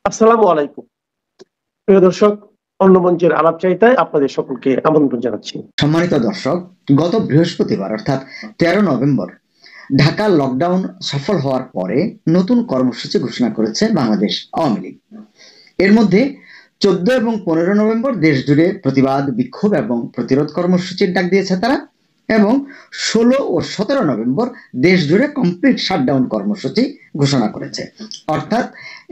আসসালামু আলাইকুম। প্রিয় দর্শক, অন্য মঞ্চের আলাপচারিতায় আপনাদের সকলকে আমন্ত্রণ জানাচ্ছি। সম্মানিত দর্শক, গত বৃহস্পতিবার অর্থাৎ 13 নভেম্বর ঢাকা লকডাউন সফল হওয়ার পরে নতুন কর্মসূচি ঘোষণা করেছে বাংলাদেশ আওয়ামী লীগ। এর মধ্যে 14 এবং 15 নভেম্বর দেশ জুড়ে প্রতিবাদ, বিক্ষোভ এবং প্রতিরোধ কর্মসূচির ডাক দিয়েছে তারা, এবং 16 ও 17 নভেম্বর দেশ জুড়ে কমপ্লিট শাটডাউন কর্মসূচি ঘোষণা করেছে। অর্থাৎ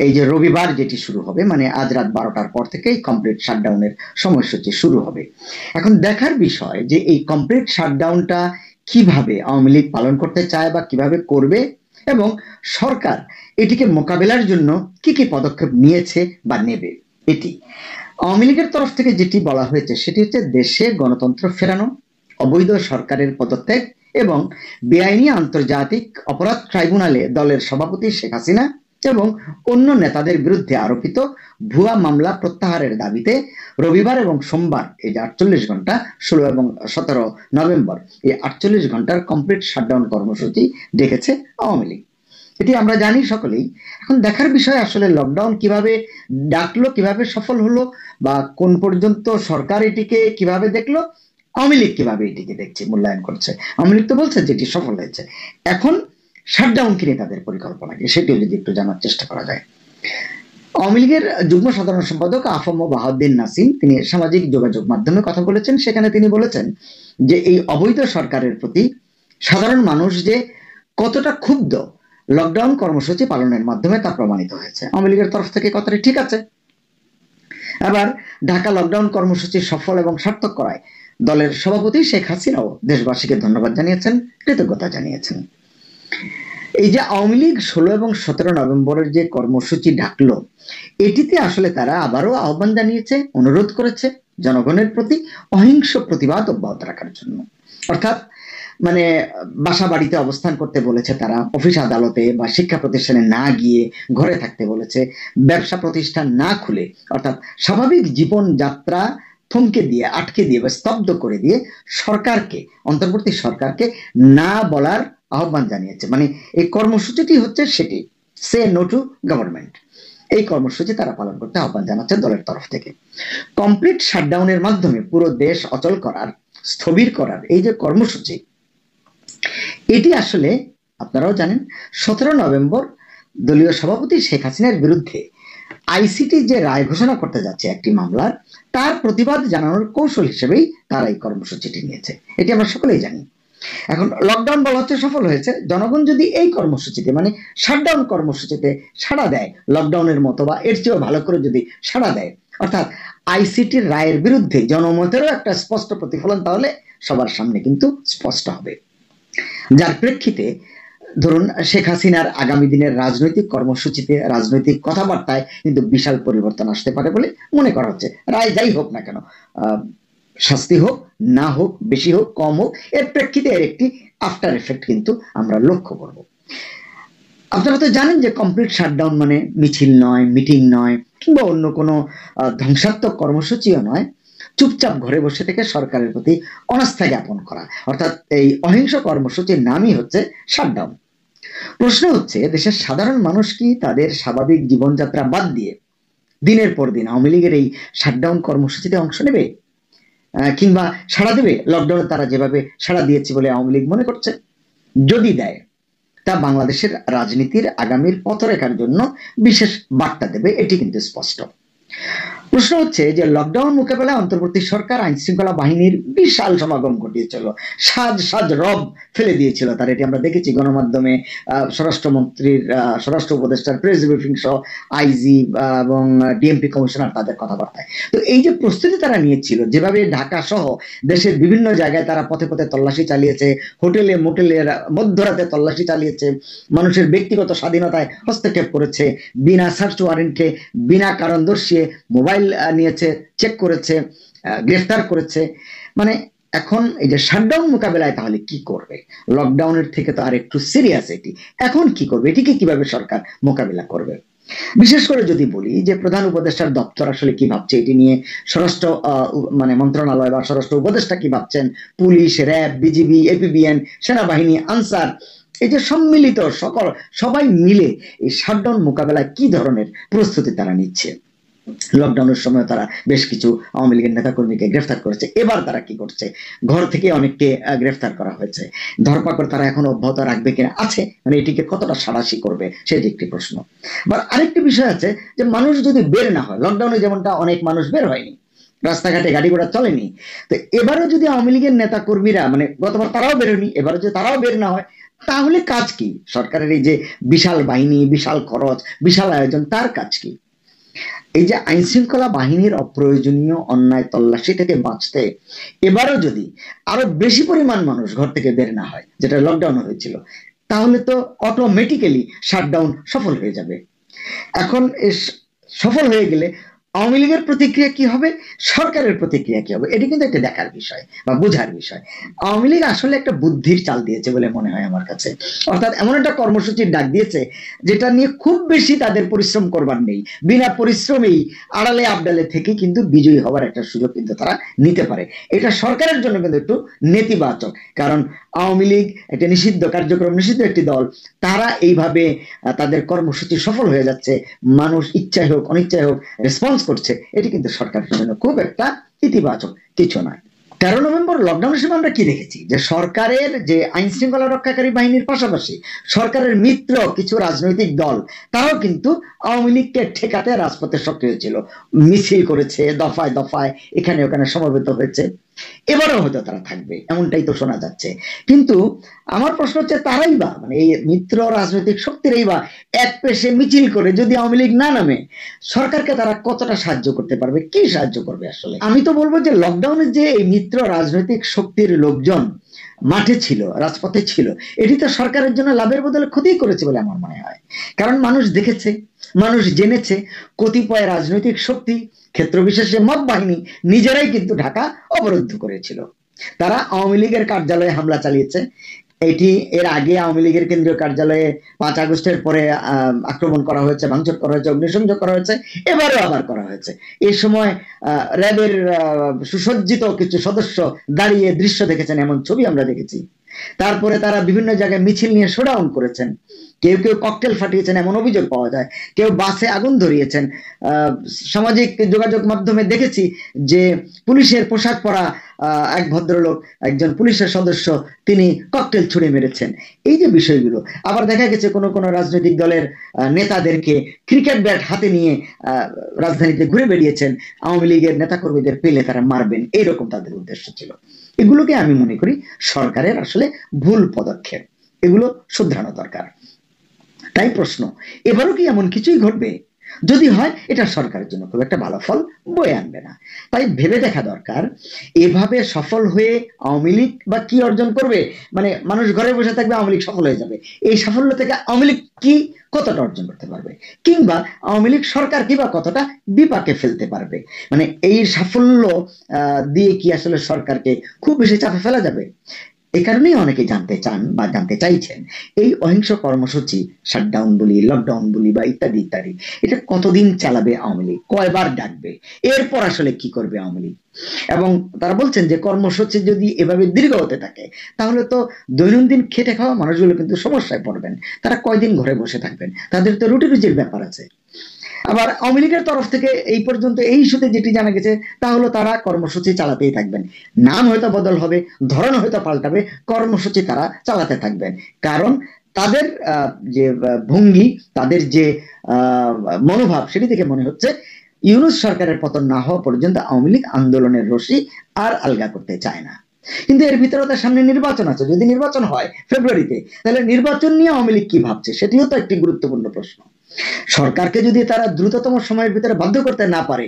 এই যে রবিবার যেটি শুরু হবে, মানে আজ রাত 12টার পর থেকেই কমপ্লিট শাটডাউনের সময়সূচি শুরু হবে। এখন দেখার বিষয় যে এই কমপ্লিট শাটডাউনটা কিভাবে আওয়ামী লীগ পালন করতে চায় বা কিভাবে করবে, এবং সরকার এটিকে মোকাবেলার জন্য কি কি পদক্ষেপ নিয়েছে বা নেবে। এটি আওয়ামী লীগের তরফ থেকে যেটি বলা হয়েছে সেটি হচ্ছে দেশে গণতন্ত্র ফেরানো, অবৈধ সরকারের পদত্যাগ এবং বেআইনি আন্তর্জাতিক অপরাধ ট্রাইব্যুনালে দলের সভাপতি শেখ হাসিনা এবং অন্য নেতাদের বিরুদ্ধে আরোপিত ভুয়া মামলা প্রত্যাহারের দাবিতে রবিবার এবং সোমবার এই যে 48 ঘন্টা 16 এবং 17 নভেম্বর এই 48 ঘন্টার কমপ্লিট শাটডাউন কর্মসূচি ডেকেছে আওয়ামী লীগ। এটি আমরা জানি সকলেই। এখন দেখার বিষয় আসলে লকডাউন কিভাবে ডাকলো, কিভাবে সফল হলো, বা কোন পর্যন্ত সরকার এটিকে কিভাবে দেখলো, আওয়ামী লীগ কিভাবে এটিকে দেখছে, মূল্যায়ন করছে। আওয়ামী লীগ তো বলছে যেটি সফল হয়েছে। এখন শাটডাউন কিনে তাদের পরিকল্পনা কি, সেটিও যদি একটু জানার চেষ্টা করা যায়। আওয়ামী লীগের যুগ্ম সাধারণ সম্পাদক আফম বাহাউদ্দিন নাসিম তিনি সামাজিক যোগাযোগ মাধ্যমে কথা বলেছেন। সেখানে তিনি বলেছেন যে এই অবৈধ সরকারের প্রতি সাধারণ মানুষ যে কতটা ক্ষুব্ধ লকডাউন কর্মসূচি পালনের মাধ্যমে তা প্রমাণিত হয়েছে। আওয়ামী লীগের তরফ থেকে কথাটি ঠিক আছে। আবার ঢাকা লকডাউন কর্মসূচি সফল এবং সার্থক করায় দলের সভাপতি শেখ হাসিনাও দেশবাসীকে ধন্যবাদ জানিয়েছেন, কৃতজ্ঞতা জানিয়েছেন। এই যে আওয়ামী লীগ 16 এবং 17 নভেম্বরের যে কর্মসূচি ডাকলো, এটিতে আসলে তারা আবারও আহ্বান জানিয়েছে, অনুরোধ করেছে জনগণের প্রতি অহিংস প্রতিবাদ অব্যাহত রাখার জন্য। অর্থাৎ মানে বাসা বাড়িতে অবস্থান করতে বলেছে তারা, অফিস আদালতে বা শিক্ষা প্রতিষ্ঠানে না গিয়ে ঘরে থাকতে বলেছে, ব্যবসা প্রতিষ্ঠান না খুলে অর্থাৎ স্বাভাবিক জীবন যাত্রা থমকে দিয়ে, আটকে দিয়ে বা স্তব্ধ করে দিয়ে সরকারকে, অন্তর্বর্তী সরকারকে না বলার আহ্বান জানিয়েছে। মানে এই কর্মসূচিটি হচ্ছে সেটি, সে নো টু গভর্নমেন্ট। এই কর্মসূচি তারা পালন করতে আহ্বান জানাচ্ছে দলের তরফ থেকে। কমপ্লিট শাটডাউনের মাধ্যমে পুরো দেশ অচল করার, স্থবির করার এই যে কর্মসূচি, এটি আসলে আপনারাও জানেন 17 নভেম্বর দলীয় সভাপতি শেখ হাসিনার বিরুদ্ধে আইসিটি যে রায় ঘোষণা করতে যাচ্ছে একটি মামলার, তার প্রতিবাদ জানানোর কৌশল হিসেবেই তারা এই কর্মসূচিটি নিয়েছে। এটি আমরা সকলেই জানি। এখন লকডাউন বলা হচ্ছে সফল হয়েছে, জনগণ যদি এই কর্মসূচিতে মানে শাটডাউন কর্মসূচিতে সাড়া দেয়, লকডাউনের মতো বা এর চেয়েও ভালো করে যদি সাড়া দেয়, অর্থাৎ আইসিটির রায়ের বিরুদ্ধে জনমতেরও একটা স্পষ্ট প্রতিফলন তাহলে সবার সামনে কিন্তু স্পষ্ট হবে। যার প্রেক্ষিতে ধরুন শেখ হাসিনার আগামী দিনের রাজনৈতিক কর্মসূচিতে, রাজনৈতিক কথাবার্তায় কিন্তু বিশাল পরিবর্তন আসতে পারে বলে মনে করা হচ্ছে। রায় যাই হোক না কেন, শাস্তি হোক না হোক, বেশি হোক কম হোক, এর প্রেক্ষিতে এর একটি আফটার এফেক্ট কিন্তু আমরা লক্ষ্য করব। আপনারা তো জানেন যে কমপ্লিট শাটডাউন মানে মিছিল নয়, মিটিং নয়, কিংবা অন্য কোনো ধ্বংসাত্মক কর্মসূচিও নয়, চুপচাপ ঘরে বসে থেকে সরকারের প্রতি অনাস্থা জ্ঞাপন করা। অর্থাৎ এই অহিংস কর্মসূচির নামই হচ্ছে শাটডাউন। প্রশ্ন হচ্ছে, দেশের সাধারণ মানুষ কি তাদের স্বাভাবিক জীবনযাত্রা বাদ দিয়ে দিনের পর দিন আওয়ামী লীগের এই শাটডাউন কর্মসূচিতে অংশ নেবে, কিংবা সাড়া দেবে লকডাউনে তারা যেভাবে সাড়া দিয়েছে বলে আওয়ামী লীগ মনে করছে? যদি দেয়, তা বাংলাদেশের রাজনীতির আগামীর পথরেখার জন্য বিশেষ বার্তা দেবে, এটি কিন্তু স্পষ্ট। প্রশ্ন হচ্ছে যে লকডাউন মোকাবেলায় অন্তর্বর্তী সরকার আইন শৃঙ্খলা বাহিনীর বিশাল সমাগম ঘটিয়েছিল, সাজ সাজ রব ফেলে দিয়েছিল তার। এটি আমরা দেখেছি গণমাধ্যমে, স্বরাষ্ট্রমন্ত্রীর, স্বরাষ্ট্র উপদেষ্টার প্রেস ব্রিফিং সহ আইজি এবং ডিএমপি কমিশনার তাদের কথাবার্তায়। তো এই যে প্রস্তুতি তারা নিয়েছিল, যেভাবে ঢাকা সহ দেশের বিভিন্ন জায়গায় তারা পথে পথে তল্লাশি চালিয়েছে, হোটেলে মোটেলের মধ্যরাতে তল্লাশি চালিয়েছে, মানুষের ব্যক্তিগত স্বাধীনতায় হস্তক্ষেপ করেছে, বিনা সার্চ ওয়ারেন্টে, বিনা কারণ দর্শিয়ে মোবাইল নিয়েছে, চেক করেছে, গ্রেফতার করেছে। মানে এখন এই যে শাটডাউন মোকাবেলায় তাহলে কি করবে? লকডাউনের থেকে তো আর একটু সিরিয়াস এটি। এখন কি করবে, এটিকে কিভাবে সরকার মোকাবিলা করবে? বিশেষ করে যদি বলি যে প্রধান উপদেষ্টার দপ্তর আসলে কি ভাবছে এটি নিয়ে, স্বরাষ্ট্র মানে মন্ত্রণালয় বা স্বরাষ্ট্র উপদেষ্টা কি ভাবছেন, পুলিশ, র্যাব, বিজিবি, এপিবিএন, সেনাবাহিনী, আনসার, এই যে সম্মিলিত সবাই মিলে এই শাটডাউন মোকাবেলায় কি ধরনের প্রস্তুতি তারা নিচ্ছে। লকডাউনের সময় তারা বেশ কিছু আওয়ামী লীগের নেতাকর্মীকে গ্রেফতার করেছে, এবার তারা কি করছে, ঘর থেকে অনেককে গ্রেফতার করা হয়েছে, ধরপাকড় তারা এখন অব্যাহত রাখবে কিনা, আছে মানে এটিকে কতটা সাড়াশি করবে সেটি একটি প্রশ্ন। বা আরেকটি বিষয় আছে যে মানুষ যদি বের না হয়, লকডাউনে যেমনটা অনেক মানুষ বের হয়নি, রাস্তাঘাটে গাড়ি ঘোড়া চলেনি, তো এবারও যদি আওয়ামী লীগের নেতা কর্মীরা মানে গতবার তারাও বেরোয়নি, এবারও যদি তারাও বের না হয়, তাহলে কাজ কি সরকারের? এই যে বিশাল বাহিনী, বিশাল খরচ, বিশাল আয়োজন, তার কাজ কি? এই যে আইন শৃঙ্খলা বাহিনীর অপ্রয়োজনীয় অন্যায় তল্লাশি থেকে বাঁচতে এবারও যদি আরো বেশি পরিমাণ মানুষ ঘর থেকে বের না হয়, যেটা লকডাউন হয়েছিল, তাহলে তো অটোমেটিক্যালি শাটডাউন সফল হয়ে যাবে। এখন সফল হয়ে গেলে আওয়ামী লীগের প্রতিক্রিয়া কি হবে, সরকারের প্রতিক্রিয়া কি হবে, এটি কিন্তু একটা দেখার বিষয় বা বোঝার বিষয়। আওয়ামী লীগ আসলে একটা বুদ্ধির চাল দিয়েছে বলে মনে হয় আমার কাছে, অর্থাৎ এমন একটা কর্মসূচির ডাক দিয়েছে যেটা নিয়ে খুব বেশি তাদের পরিশ্রম করবার নেই, বিনা পরিশ্রমেই আড়ালে আবডালে থেকে কিন্তু বিজয়ী হওয়ার একটা সুযোগ কিন্তু তারা নিতে পারে। এটা সরকারের জন্য কিন্তু একটু নেতিবাচক, কারণ আওয়ামী লীগ একটা নিষিদ্ধ কার্যক্রম, নিষিদ্ধ একটি দল, তারা এইভাবে তাদের কর্মসূচি সফল হয়ে যাচ্ছে, মানুষ ইচ্ছায় হোক অনিচ্ছায় হোক রেসপন্স করছে, এটি কিন্তু সরকারের জন্য খুব একটা ইতিবাচক কিছু নয়। 13 নভেম্বর লকডাউনের সময় আমরা কি দেখেছি, যে সরকারের যে আইন শৃঙ্খলা রক্ষাকারী বাহিনীর পাশাপাশি সরকারের মিত্র কিছু রাজনৈতিক দল তারাও কিন্তু আওয়ামী লীগকে ঠেকাতে রাজপথে সক্রিয় ছিল, মিছিল করেছে, দফায় দফায় এখানে ওখানে সমবেত হয়েছে, এবারও হয়তো তারা থাকবে এমনটাই তো শোনা যাচ্ছে। কিন্তু আমার প্রশ্ন হচ্ছে, তারাই বা মানে এই মিত্র রাজনৈতিক শক্তিরই বা এক পেশে মিছিল করে যদি আওয়ামী লীগ না নামে, সরকারকে তারা কতটা সাহায্য করতে পারবে, কি সাহায্য করবে? আসলে আমি তো বলবো যে লকডাউনে যে এই মিত্র রাজনৈতিক শক্তির লোকজন মাঠে ছিল, রাজপথে ছিল, এটি তো সরকারের জন্য লাভের বদলে ক্ষতি করেছে বলে আমার মনে হয়। কারণ মানুষ দেখেছে, মানুষ জেনেছে কতিপয় রাজনৈতিক শক্তি, ক্ষেত্র বিশেষে মব বাহিনী নিজেরাই কিন্তু ঢাকা অবরুদ্ধ করেছিল, তারা আওয়ামী লীগের কার্যালয়ে হামলা চালিয়েছে। এটি এর আগে আওয়ামী লীগের কেন্দ্রীয় কার্যালয়ে 5 আগস্টের পরে আক্রমণ করা হয়েছে, ভাঙচুর করা হয়েছে, অগ্নিসংযোগ করা হয়েছে, এবারেও আবার করা হয়েছে। এই সময় র্যাবের সুসজ্জিত কিছু সদস্য দাঁড়িয়ে দৃশ্য দেখেছেন, এমন ছবি আমরা দেখেছি। তারপরে তারা বিভিন্ন জায়গায় মিছিল নিয়ে শোডাউন করেছেন, কেউ কেউ ককটেল ফাটিয়েছেন এমন অভিযোগ পাওয়া যায়, কেউ বাসে আগুন ধরিয়েছেন। সামাজিক যোগাযোগ মাধ্যমে দেখেছি যে পুলিশের পোশাক পরা এক ভদ্রলোক, একজন পুলিশের সদস্য, তিনি ককটেল ছুড়ে মেরেছেন। এই যে বিষয়গুলো, আবার দেখা গেছে কোনো কোনো রাজনৈতিক দলের নেতাদেরকে ক্রিকেট ব্যাট হাতে নিয়ে রাজধানীতে ঘুরে বেরিয়েছেন, আওয়ামী লীগের নেতাকর্মীদের পেলে তারা মারবেন, এইরকম তাদের উদ্দেশ্য ছিল। এগুলোকে আমি মনে করি সরকারের আসলে ভুল পদক্ষেপ, এগুলো শুধরানো দরকার। তাই প্রশ্ন, এবারও কি এমন কিছুই ঘটবে? যদি হয়, এটা সরকারের জন্য খুব একটা ভালো ফল বয়ে আনবে না। তাই ভেবে দেখা দরকার, এভাবে সফল হয়ে আওয়ামী লীগ বা কি অর্জন করবে, মানে মানুষ ঘরে বসে থাকবে, আওয়ামী লীগ সফল হয়ে যাবে, এই সাফল্য থেকে আওয়ামী লীগ কি কতটা অর্জন করতে পারবে, কিংবা আওয়ামী লীগ সরকার কিবা কতটা বিপাকে ফেলতে পারবে, মানে এই সাফল্য দিয়ে কি আসলে সরকারকে খুব বেশি চাপে ফেলা যাবে? এই কারণেই অনেকে জানতে চান বা জানতে চাইছেন, এই অহিংস কর্মসূচি, শাটডাউন বলি, লকডাউন বলি বা ইত্যাদি ইত্যাদি, এটা কতদিন চালাবে আওয়ামী লীগ, কয়বার ডাকবে, এরপর আসলে কি করবে আওয়ামী লীগ? এবং তারা বলছেন যে কর্মসূচি যদি এভাবে দীর্ঘ হতে থাকে, তাহলে তো দৈনন্দিন খেটে খাওয়া মানুষগুলো কিন্তু সমস্যায় পড়বেন, তারা কয়দিন ঘরে বসে থাকবেন, তাদের তো রুটি রুজির ব্যাপার আছে। আবার আওয়ামী লীগের তরফ থেকে এই পর্যন্ত এই ইস্যুতে যেটি জানা গেছে, তা হলো তারা কর্মসূচি চালাতেই থাকবেন, নাম হয়তো বদল হবে, ধরন হয়তো পাল্টাবে, কর্মসূচি তারা চালাতে থাকবেন। কারণ তাদের যে ভঙ্গি, তাদের যে মনোভাব, সেটি থেকে মনে হচ্ছে ইউনূস সরকারের পতন না হওয়া পর্যন্ত আওয়ামী লীগ আন্দোলনের রশি আর আলগা করতে চায় না। কিন্তু এর ভিতরে তার সামনে নির্বাচন আছে, যদি নির্বাচন হয় ফেব্রুয়ারিতে, তাহলে নির্বাচন নিয়ে আওয়ামী লীগ কি ভাবছে, সেটিও তো একটি গুরুত্বপূর্ণ প্রশ্ন। সরকারকে যদি তারা দ্রুততম সময়ের ভিতরে বাধ্য করতে না পারে,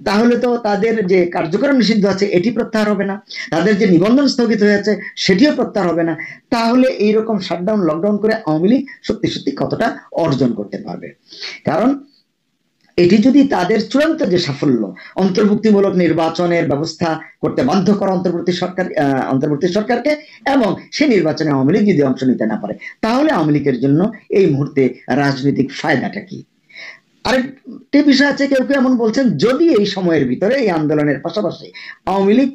তাহলে তো তাদের যে কার্যক্রম নিষিদ্ধ আছে এটি প্রত্যাহার হবে না, তাদের যে নিবন্ধন স্থগিত হয়েছে সেটিও প্রত্যাহার হবে না। তাহলে এইরকম শাটডাউন লকডাউন করে আওয়ামী লীগ সত্যি সত্যি কতটা অর্জন করতে পারবে? কারণ এটি যদি তাদের চূড়ান্ত যে সাফল্য, অন্তর্ভুক্তিমূলক নির্বাচনের ব্যবস্থা করতে বাধ্য করা অন্তর্বর্তী সরকারকে, এবং সেই নির্বাচনে আওয়ামী লীগ যদি অংশ নিতে না পারে, তাহলে আওয়ামী লীগের জন্য এই মুহূর্তে রাজনৈতিক ফায়দাটা কি? আরেকটি বিষয় আছে, কেউ কেউ এমন বলছেন, যদি এই সময়ের ভিতরে এই আন্দোলনের পাশাপাশি আওয়ামী লীগ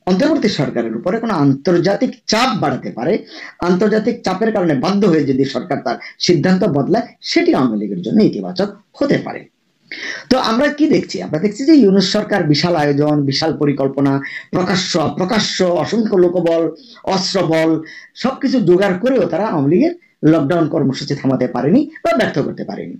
অন্তর্বর্তী সরকারের উপরে কোনো আন্তর্জাতিক চাপ বাড়াতে পারে, আন্তর্জাতিক চাপের কারণে বাধ্য হয়ে যদি সরকার তার সিদ্ধান্ত বদলায়, সেটি আওয়ামী লীগের জন্য ইতিবাচক হতে পারে। তো আমরা কি দেখছি? আমরা দেখছি যে ইউনূস সরকার বিশাল আয়োজন, বিশাল পরিকল্পনা, প্রকাশ্য অসংখ্য লোকবল, অস্ত্রবল সবকিছু জোগাড় করেও তারা আওয়ামী লীগের লকডাউন কর্মসূচি থামাতে পারেনি বা ব্যর্থ করতে পারেনি।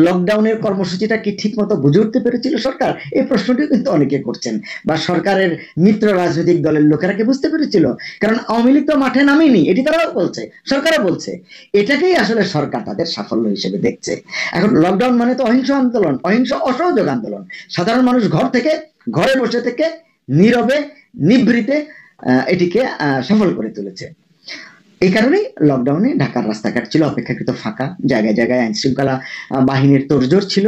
লকডাউনের কর্মসূচিটা কি ঠিক মতো বুঝে উঠতে পেরেছিল সরকার? এই প্রশ্নটি কিন্তু অনেকে করছেন। বা সরকারের মিত্র রাজনৈতিক দলের লোকেরা কি বুঝতে পেরেছিল? কারণ আওয়ামী লীগ তো মাঠে নামেনি, এটি তারাও বলছে, সরকারও বলছে। এটাকেই আসলে সরকার তাদের সাফল্য হিসেবে দেখছে। এখন লকডাউন মানে তো অহিংস আন্দোলন, অহিংস অসহযোগ আন্দোলন। সাধারণ মানুষ ঘরে বসে থেকে নীরবে নিভৃতে এটিকে সফল করে তুলেছে। এই কারণেই লকডাউনে ঢাকার রাস্তাঘাট ছিল অপেক্ষাকৃত ফাঁকা, জায়গায় জায়গায় আইন শৃঙ্খলা বাহিনীর তোড়জোড় ছিল,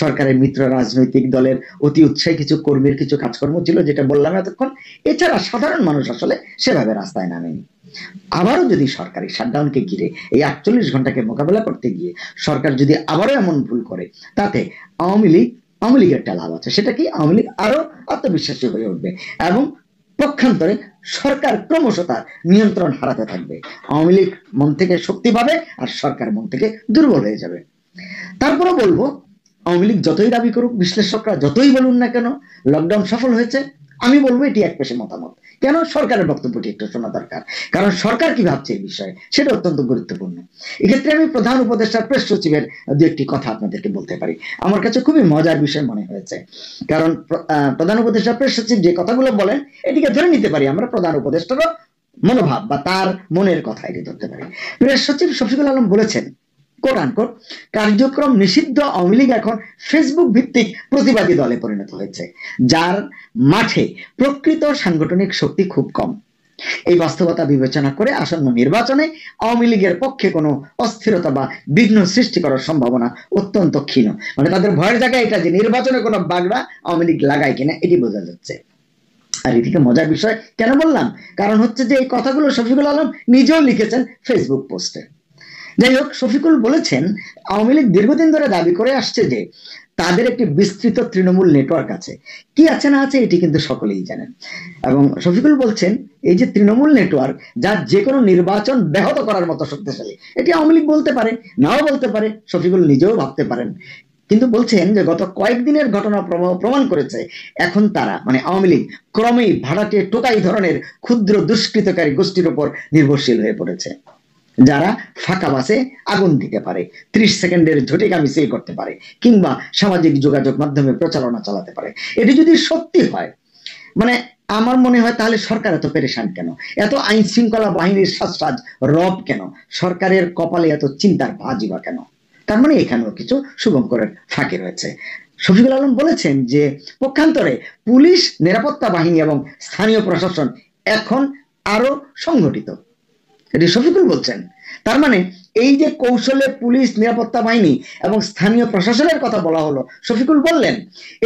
সরকারের মিত্র রাজনৈতিক দলের অতি উৎসাহী কিছু কর্মীর কিছু কাজকর্ম ছিল, যেটা বললাম এতক্ষণ। এছাড়া সাধারণ মানুষ আসলে সেভাবে রাস্তায় নামেনি। আবারও যদি সরকারি শাটডাউনকে ঘিরে এই 48 ঘন্টাকে মোকাবেলা করতে গিয়ে সরকার যদি আবারও এমন ভুল করে, তাতে আওয়ামী লীগের একটা লাভ আছে। সেটা কি? আওয়ামী লীগ আরো আত্মবিশ্বাসী হয়ে উঠবে এবং পক্ষান্তরে সরকার ক্রমশ তার নিয়ন্ত্রণ হারাতে থাকবে। আওয়ামী লীগ মন থেকে শক্তি পাবে আর সরকার মন থেকে দুর্বল হয়ে যাবে। তারপরে বলবো, আওয়ামী লীগ যতই দাবি করুক, বিশ্লেষকরা যতই বলুন না কেন লকডাউন সফল হয়েছে, আমি বলবো এটি একপেশে মতামত। কেন? সরকারের বক্তব্যটি একটু শোনা দরকার, কারণ সরকার কি ভাবছে এই বিষয়ে সেটা অত্যন্ত গুরুত্বপূর্ণ। এক্ষেত্রে আমি প্রধান উপদেষ্টার প্রেস সচিবের দু একটি কথা আপনাদেরকে বলতে পারি, আমার কাছে খুবই মজার বিষয় মনে হয়েছে। কারণ প্রধান উপদেষ্টার প্রেস সচিব যে কথাগুলো বলেন, এটিকে ধরে নিতে পারি আমরা প্রধান উপদেষ্টারও মনোভাব বা তার মনের কথা এটি ধরতে পারি। প্রেস সচিব শফিকুল আলম বলেছেন, কোট আনকোট, কার্যক্রম নিষিদ্ধ আওয়ামী লীগ এখন ফেসবুক ভিত্তিক প্রতিবাদী দলে পরিণত হয়েছে, যার মাঠে প্রকৃত সাংগঠনিক শক্তি খুব কম। এই বাস্তবতা বিবেচনা করে আসন্ন নির্বাচনে আওয়ামী লীগের পক্ষে কোনো অস্থিরতা বা বিঘ্ন সৃষ্টি করার সম্ভাবনা অত্যন্ত ক্ষীণ। মানে তাদের ভয়ের জায়গায় এটা যে নির্বাচনে কোনো বাগড়া আওয়ামী লীগ লাগায় কিনা, এটি বোঝা যাচ্ছে। আর এদিকে মজার বিষয় কেন বললাম? কারণ হচ্ছে যে এই কথাগুলো শফিকুল আলম নিজেও লিখেছেন ফেসবুক পোস্টে। যাই হোক, শফিকুল বলেছেন আওয়ামী লীগ দীর্ঘদিন ধরে দাবি করে আসছে যে তাদের একটি বিস্তৃত তৃণমূল নেটওয়ার্ক আছে। কি আছে না আছে এটি কিন্তু সকলেই জানেন। এবং শফিকুল বলছেন এই যে তৃণমূল নেটওয়ার্ক, যা যে কোনো নির্বাচন ব্যাহত করার মতো শক্তিশালী, এটি আওয়ামী লীগ বলতে পারে, নাও বলতে পারে, শফিকুল নিজেও ভাবতে পারেন। কিন্তু বলছেন যে গত কয়েকদিনের ঘটনা প্রমাণ করেছে এখন তারা মানে আওয়ামী লীগ ক্রমেই ভাড়াটে টোকাই ধরনের ক্ষুদ্র দুষ্কৃতকারী গোষ্ঠীর উপর নির্ভরশীল হয়ে পড়েছে, যারা ফাঁকা বাসে আগুন দিতে পারে, 30 সেকেন্ডের ঝটিকা মিছিল করতে পারে, কিংবা সামাজিক যোগাযোগ মাধ্যমে প্রচারণা চালাতে পারে। এটি যদি সত্যি হয়, মানে আমার মনে হয় তাহলে সরকার এত পেরেশান কেন? এত আইন শৃঙ্খলা বাহিনীর সাজ রব কেন? সরকারের কপালে এত চিন্তার ভাঁজি বা কেন? তার মানে এখানেও কিছু শুভঙ্করের ফাঁকি রয়েছে। শফিকুল আলম বলেছেন যে পক্ষান্তরে পুলিশ, নিরাপত্তা বাহিনী এবং স্থানীয় প্রশাসন এখন আরো সংগঠিত, এটি শফিকুল বলছেন। তার মানে এই যে কৌশলে পুলিশ, নিরাপত্তা বাহিনী এবং স্থানীয় প্রশাসনের কথা বলা হলো, শফিকুল বললেন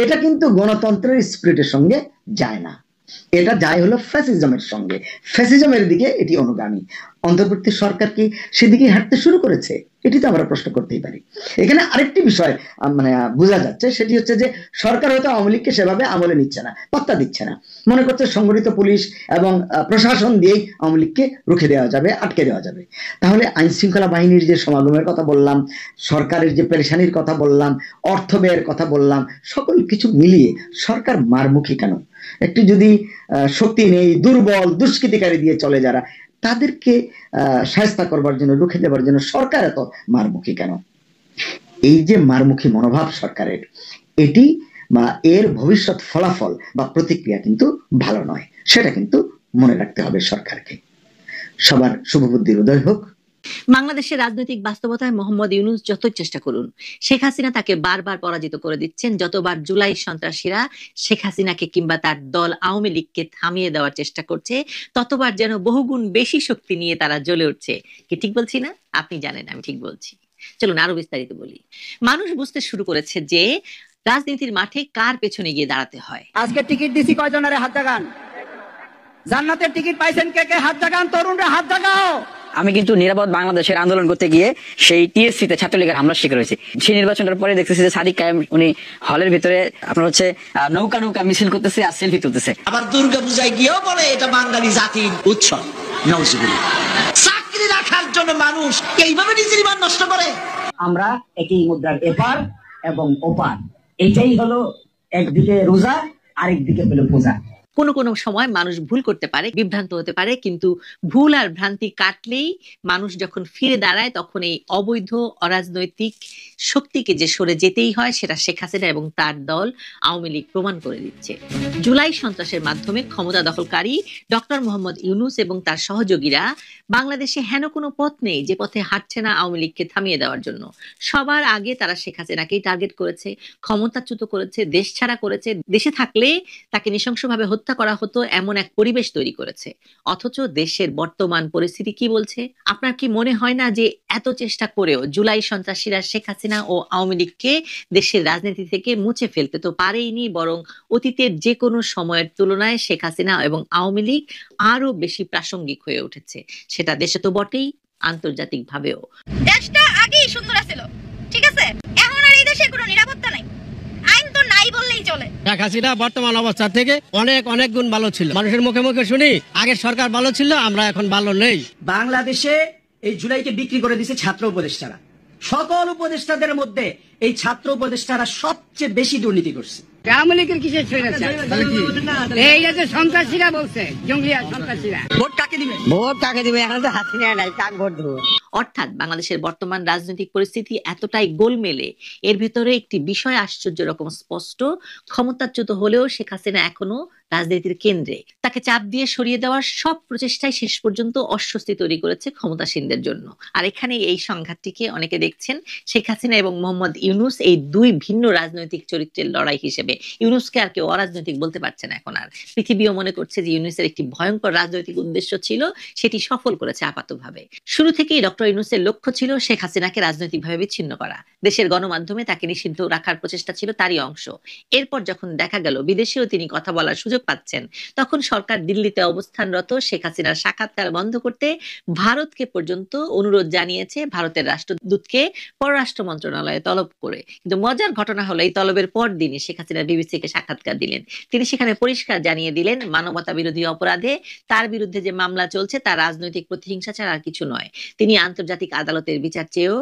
এটা কিন্তু গণতন্ত্রের স্পিরিটের সঙ্গে যায় না, এটা যায় হলো ফ্যাসিজমের সঙ্গে, ফ্যাসিজমের দিকে এটি অনুগামী। অন্তর্বর্তী সরকার কি সেদিকে হাঁটতে শুরু করেছে? এটি তো আমরা প্রশ্ন করতেই পারি। এখানে আরেকটি বিষয় মানে বোঝা যাচ্ছে, সেটি হচ্ছে যে সরকার হয়তো আওয়ামী লীগকে সেভাবে আমলে নিচ্ছে না, পাত্তা দিচ্ছে না, মনে করছে সংগঠিত পুলিশ এবং প্রশাসন দিয়েই আওয়ামী লীগকে রুখে দেওয়া যাবে, আটকে দেওয়া যাবে। তাহলে আইন শৃঙ্খলা বাহিনীর যে সমাগমের কথা বললাম, সরকারের যে পেরেশানির কথা বললাম, অর্থ ব্যয়ের কথা বললাম, সকল কিছু মিলিয়ে সরকার মারমুখী কেন? একটু যদি শক্তি নেই, দুর্বল দুষ্কৃতিকারী দিয়ে চলে যারা, তাদেরকে শায়েস্তা করবার জন্য, রুখে দেওয়ার জন্য সরকার এত মারমুখী কেন? এই যে মারমুখী মনোভাব সরকারের, এটি বা এর ভবিষ্যৎ ফলাফল বা প্রতিক্রিয়া কিন্তু ভালো নয়, সেটা কিন্তু মনে রাখতে হবে সরকারকে। সবার শুভবুদ্ধির উদয় হোক। বাংলাদেশের রাজনৈতিক বাস্তবতায় মোহাম্মদ ইউনূস যতই চেষ্টা করুন, শেখ হাসিনা তাকে বারবার পরাজিত করে দিচ্ছেন। যতবার জুলাই সন্ত্রাসীরা শেখ হাসিনাকে কিংবা তার দল আওয়ামী লীগকে থামিয়ে দেওয়ার চেষ্টা করছে, ততবার যেন বহুগুণ বেশি শক্তি নিয়ে তারা জ্বলে উঠছে। কি ঠিক বলছি না? আপনি জানেন আমি ঠিক বলছি। চলুন আরো বিস্তারিত বলি। মানুষ বুঝতে শুরু করেছে যে রাজনীতির মাঠে কার পেছনে গিয়ে দাঁড়াতে হয়। আজকে টিকিট দিছি কয়জনের? হাত জাগান। জান্নাতের টিকিট পাইছেন কে কে? হাত জাগান। তরুণরা হাত জাগাও। আমি কিন্তু নিরাপদ বাংলাদেশের আন্দোলন করতে গিয়ে সেই টিএসসিতে ছাত্রলীগের হামলার শিকার হয়েছি। সেই নির্বাচনের পরে দেখতেছি যে সাদিক কায়েম উনি হলের ভিতরে আপনার হচ্ছে নৌকা নৌকা মিছিল করতেছে আর সেলফি তুলতেছে। আবার দুর্গা পূজায় গিয়েও বলে এটা বাঙালি জাতির উৎসব। নওজুবিল্লাহ। চাকরি রাখার জন্য মানুষ এইভাবে নিজের ঈমান নষ্ট করে। আমরা একই মুদ্রার এপার এবং ওপার, এটাই হলো একদিকে রোজা আরেকদিকে হলো পূজা। কোনো কোনো সময় মানুষ ভুল করতে পারে, বিভ্রান্ত হতে পারে, কিন্তু ভুল আর ভ্রান্তি কাটলেই মানুষ যখন ফিরে দাঁড়ায় তখন এই অবৈধ অরাজনৈতিক শক্তিকে যে সরে যেতেই হয় সেটা শেখ হাসিনা এবং তার দল আওয়ামী লীগ প্রমাণ করে দিচ্ছে। জুলাই সন্ত্রাসের মাধ্যমে ক্ষমতা দখলকারী ডক্টর মোহাম্মদ ইউনূস এবং তার সহযোগীরা বাংলাদেশে হেন কোনো পথ নেই যে পথে হাঁটছে না আওয়ামী লীগকে থামিয়ে দেওয়ার জন্য। সবার আগে তারা শেখ হাসিনাকেই টার্গেট করেছে, ক্ষমতাচ্যুত করেছে, দেশ ছাড়া করেছে, দেশে থাকলে তাকে নৃশংসভাবে হত্যা করা হতো এমন এক পরিবেশ তৈরি করেছে। অথচ দেশের বর্তমান পরিস্থিতি কি বলছে? আপনার কি মনে হয় না যে এত চেষ্টা করেও জুলাই সন্ত্রাসীরা শেখ হাসিনা ও আওয়ামী লীগকে দেশের রাজনীতি থেকে মুছে ফেলতে তো পারেইনি, বরং অতীতের যে কোনো সময়ের তুলনায় শেখ হাসিনা এবং আওয়ামী লীগ আরো বেশি প্রাসঙ্গিক হয়ে উঠেছে। সেটা দেশে তো বটেই, আন্তর্জাতিক ভাবেও। দেশটা আগেই সুন্দর ছিল, ঠিক আছে? এখন আর এই দেশে কোনো নিরাপত্তা নাই, আইন তো নাই বললেই চলে। শেখ হাসিনা বর্তমান অবস্থা থেকে অনেক অনেক গুণ ভালো ছিল। মানুষের মুখে মুখে শুনি আগের সরকার ভালো ছিল, আমরা এখন ভালো নেই। বাংলাদেশে এই জুলাইকে বিক্রি করে দিয়েছে ছাত্র উপদেষ্টারা। সকল উপদেষ্টাদের মধ্যে এই ছাত্র উপদেষ্টারা সবচেয়ে বেশি দুর্নীতি করছে। আওয়ামী লীগের কিসের এই যে সন্ত্রাসীরা বলছে জঙ্গিয়া সন্ত্রাসীরা। ভোট কাকে দিবে? ভোট কাকে দিবে? এখন তো হাসিনা নাই, কাক ভোট দেবো? অর্থাৎ বাংলাদেশের বর্তমান রাজনৈতিক পরিস্থিতি এতটাই গোলমেলে, এর ভেতরে একটি বিষয় আশ্চর্য রকম স্পষ্ট, ক্ষমতাচ্যুত হলেও শেখ হাসিনা এখনো রাজনীতির কেন্দ্রে। তাকে চাপ দিয়ে সরিয়ে দেওয়ার সব প্রচেষ্টাই শেষ পর্যন্ত অস্বস্তি তৈরি করেছে ক্ষমতাসীনদের জন্য। আর এখানে এই সংঘাতটিকে অনেকে দেখছেন শেখ হাসিনা এবং মোহাম্মদ ইউনূস এই দুই ভিন্ন রাজনৈতিক চরিত্রের লড়াই হিসেবে। ইউনূসকে আর কেউ অরাজনৈতিক বলতে পারছে না এখন আর। পৃথিবীও মনে করছে যে ইউনূসের একটি ভয়ঙ্কর রাজনৈতিক উদ্দেশ্য ছিল, সেটি সফল করেছে আপাতভাবে। শুরু থেকেই ডক্টর ইউনূসের লক্ষ্য ছিল শেখ হাসিনাকে রাজনৈতিকভাবে বিচ্ছিন্ন করা। দেশের গণমাধ্যমে তাকে নিষিদ্ধ রাখার প্রচেষ্টা ছিল তারই অংশ। এরপর যখন দেখা গেল বিদেশেও তিনি কথা বলার সুযোগ পাচ্ছেন, তখন সরকার দিল্লিতে অবস্থানরত শেখ হাসিনার সাক্ষাৎকার বন্ধ করতে ভারতকে পর্যন্ত অনুরোধ জানিয়েছে, ভারতের রাষ্ট্রদূতকে পররাষ্ট্র মন্ত্রণালয়ে তলব করে। কিন্তু মজার ঘটনা হলো এই তলবের পর দিনই শেখ হাসিনা বিবিসিকে সাক্ষাৎকার দিলেন। তিনি সেখানে পরিষ্কার জানিয়ে দিলেন মানবতা বিরোধী অপরাধে তার বিরুদ্ধে যে মামলা চলছে তা রাজনৈতিক প্রতিহিংসা ছাড়া আর কিছু নয়। তিনি আন্তর্জাতিক আদালতের বিচার চেয়েও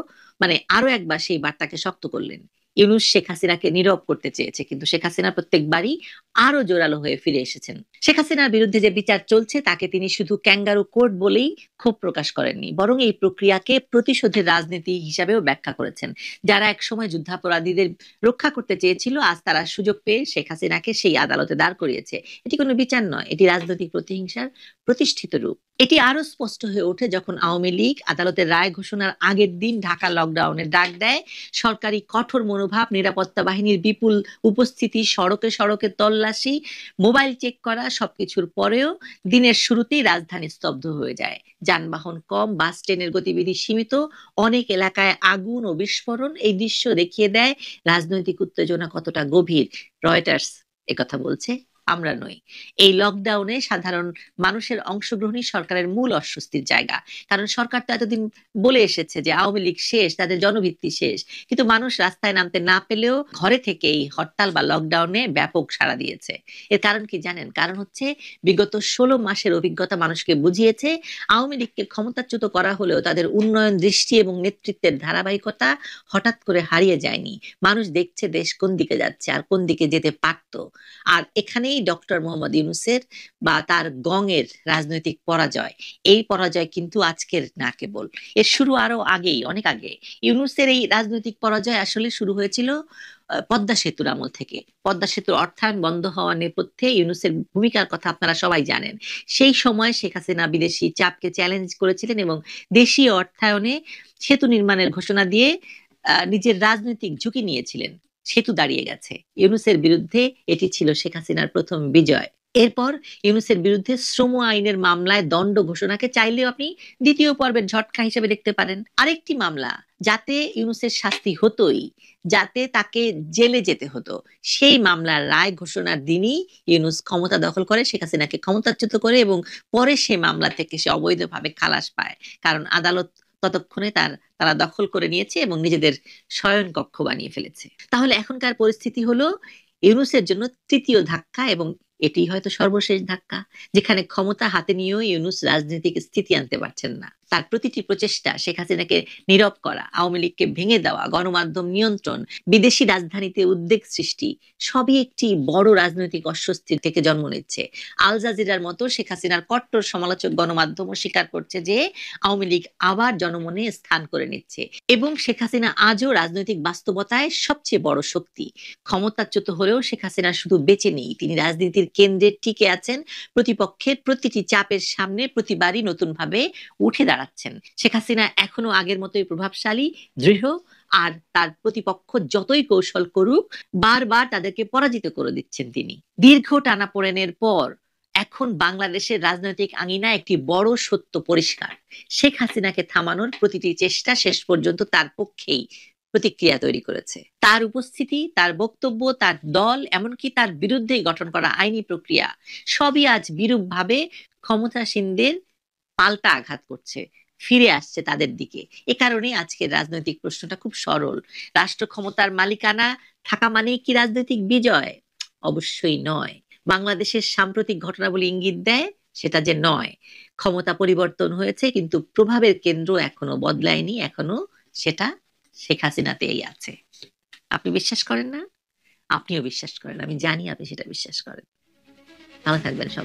আরো একবার সেই বার্তাকে শক্ত করলেন। ইউনূস শেখ হাসিনাকে নীরব করতে চেয়েছে, কিন্তু শেখ হাসিনা প্রত্যেকবারই আরো জোরালো হয়ে ফিরে এসেছেন। শেখ হাসিনার বিরুদ্ধে যে বিচার চলছে তাকে তিনি শুধু ক্যাঙ্গারু কোর্ট বলেই ক্ষোভ প্রকাশ করেননি, বরং এই প্রক্রিয়াকে প্রতিশোধের রাজনীতি হিসাবেও ব্যাখ্যা করেছেন। যারা একসময় যুদ্ধাপরাধীদের রক্ষা করতে চেয়েছিল, আজ তারা সুযোগ পেয়ে শেখ হাসিনাকে সেই আদালতে দাঁড় করিয়েছে। এটি কোনো বিচার নয়, এটি রাজনৈতিক প্রতিহিংসার প্রতিষ্ঠিত রূপ। এটি আরো স্পষ্ট হয়ে ওঠে যখন আওয়ামী লীগ আদালতের রায় ঘোষণার আগের দিন ঢাকা লকডাউনের ডাক দেয়। সরকারি কঠোর মনোভাব, নিরাপত্তা বাহিনীর বিপুল উপস্থিতি, সড়কে সড়কে তল্লাশি, মোবাইল চেক করা, সবকিছুর পরেও দিনের শুরুতেই রাজধানী স্তব্ধ হয়ে যায়। যানবাহন কম, বাস ট্রেনের গতিবিধি সীমিত, অনেক এলাকায় আগুন ও বিস্ফোরণ। এই দৃশ্য দেখিয়ে দেয় রাজনৈতিক উত্তেজনা কতটা গভীর। রয়টার্স একথা বলছে, আমরা নই। এই লকডাউনে সাধারণ মানুষের অংশগ্রহণই সরকারের মূল অস্বস্তির জায়গা। কারণ সরকার তো এতদিন বলে এসেছে যে আওয়ামী লীগ শেষ, তাদের জনভিত্তি শেষ, কিন্তু মানুষ রাস্তায় নামতে না পেলেও ঘরে থেকে এই হরতাল বা লকডাউনে ব্যাপক সাড়া দিয়েছে। এর কারণ কি জানেন? কারণ হচ্ছে বিগত 16 মাসের অভিজ্ঞতা মানুষকে বুঝিয়েছে আওয়ামী লীগকে ক্ষমতাচ্যুত করা হলেও তাদের উন্নয়ন দৃষ্টি এবং নেতৃত্বের ধারাবাহিকতা হঠাৎ করে হারিয়ে যায়নি। মানুষ দেখছে দেশ কোন দিকে যাচ্ছে আর কোন দিকে যেতে পারত। আর এখানেই ডক্টর মোহাম্মদ ইউনূসের বা তার গঙের রাজনৈতিক পরাজয়। এই পরাজয় কিন্তু আজকের না, কেবল এর শুরু আরো আগেই, অনেক আগে। ইউনূসের এই রাজনৈতিক পরাজয় আসলে শুরু হয়েছিল পদ্মা সেতুর আমল থেকে। পদ্মা সেতুর অর্থায়ন বন্ধ হওয়ার নেপথ্যে ইউনূসের ভূমিকার কথা আপনারা সবাই জানেন। সেই সময় শেখ হাসিনা বিদেশি চাপকে চ্যালেঞ্জ করেছিলেন এবং দেশীয় অর্থায়নে সেতু নির্মাণের ঘোষণা দিয়ে নিজের রাজনৈতিক ঝুঁকি নিয়েছিলেন। সেতু দাঁড়িয়ে গেছে। ইউনূসের বিরুদ্ধে এটি ছিল শেখ হাসিনার প্রথম বিজয়। এরপর ইউনূসের বিরুদ্ধে শ্রম আইনের মামলায় দণ্ড ঘোষণাকে চাইলেও আপনি দ্বিতীয় পর্বের ঝটকা হিসেবে দেখতে পারেন। আরেকটি মামলা যাতে ইউনূসের শাস্তি হতোই, যাতে তাকে জেলে যেতে হতো, সেই মামলার রায় ঘোষণার দিনই ইউনূস ক্ষমতা দখল করে, শেখ হাসিনাকে ক্ষমতাচ্যুত করে এবং পরে সেই মামলা থেকে সে অবৈধভাবে খালাস পায়, কারণ আদালত ততক্ষণে তারা দখল করে নিয়েছে এবং নিজেদের শয়নকক্ষ বানিয়ে ফেলেছে। তাহলে এখনকার পরিস্থিতি হলো ইউনূসের জন্য তৃতীয় ধাক্কা, এবং এটি হয়তো সর্বশেষ ধাক্কা, যেখানে ক্ষমতা হাতে নিয়েও ইউনূস রাজনৈতিক স্থিতি আনতে পারছেন না। তার প্রতিটি প্রচেষ্টা শেখ হাসিনাকে নীরব করা, আওয়ামী লীগকে ভেঙে দেওয়া, গণমাধ্যম নিয়ন্ত্রণ, বিদেশি রাজধানীতে উদ্বেগ সৃষ্টি, সবই একটি বড় রাজনৈতিক অস্বস্তি থেকে জন্ম নিচ্ছে। আল জাজিরার মতো শেখ হাসিনার কট্টর সমালোচক গণমাধ্যমও স্বীকার করছে যে আওয়ামী লীগ আবার জনমনে স্থান করে নিচ্ছে এবং শেখ হাসিনা আজও রাজনৈতিক বাস্তবতায় সবচেয়ে বড় শক্তি। ক্ষমতাচ্যুত হলেও শেখ হাসিনা শুধু বেঁচে নেই, তিনি রাজনীতির কেন্দ্রে টিকে আছেন, প্রতিপক্ষের প্রতিটি চাপের সামনে প্রতিবারই নতুন ভাবে উঠে দাঁড়াচ্ছেন। শেখ হাসিনা এখনো আগের মতোই প্রভাবশালী, দৃঢ়, আর তার প্রতিপক্ষ যতই কৌশল করুক বারবার তাদেরকে পরাজিত করে দিচ্ছেন তিনি। দীর্ঘ টানাপোড়েনের পর এখন বাংলাদেশের রাজনৈতিক আঙিনা একটি বড় সত্য পরিষ্কার, শেখ হাসিনাকে থামানোর প্রতিটি চেষ্টা শেষ পর্যন্ত তার পক্ষেই প্রতিক্রিয়া তৈরি করেছে। তার উপস্থিতি, তার বক্তব্য, তার দল, এমনকি তার বিরুদ্ধে গঠন করা আইনি প্রক্রিয়া সবই আজ বিরূপভাবে ক্ষমতাসীনদের পাল্টা আঘাত করছে, ফিরে আসছে তাদের দিকে। এ কারণে আজকের রাজনৈতিক প্রশ্নটা খুব সরল। রাষ্ট্র ক্ষমতার মালিকানা থাকা মানে কি রাজনৈতিক বিজয়? অবশ্যই নয়। বাংলাদেশের সাম্প্রতিক ঘটনাবলী ইঙ্গিত দেয় সেটা যে নয়। ক্ষমতা পরিবর্তন হয়েছে কিন্তু প্রভাবের কেন্দ্র এখনো বদলায়নি, এখনো সেটা শেখ হাসিনাতেই আছে। আপনি বিশ্বাস করেন না? আপনিও বিশ্বাস করেন, আমি জানি আপনি সেটা বিশ্বাস করেন। ভালো থাকবেন সবাই।